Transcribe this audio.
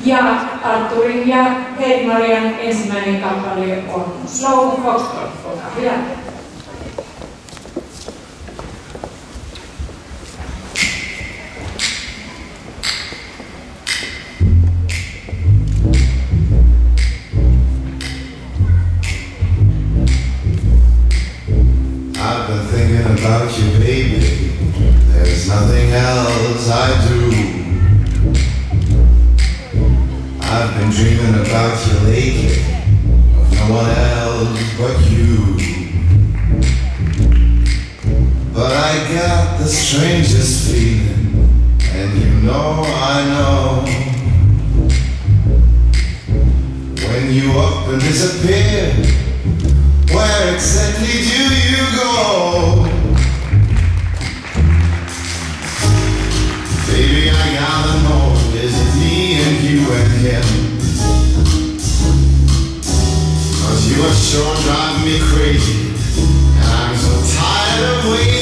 Ja Arturin ja Heidmarian ensimmäinen kappale on Slow Foxtrot. Olkaa hyvä. I've been thinking about you, baby. There's nothing else I do. I've been dreaming about you lately, of no one else but you. But I got the strangest feeling, and you know I know. When you up and disappear, where exactly do you go? Baby, I gotta know, is it me and you and him? 'Cause you are sure driving me crazy, and I'm so tired of waiting.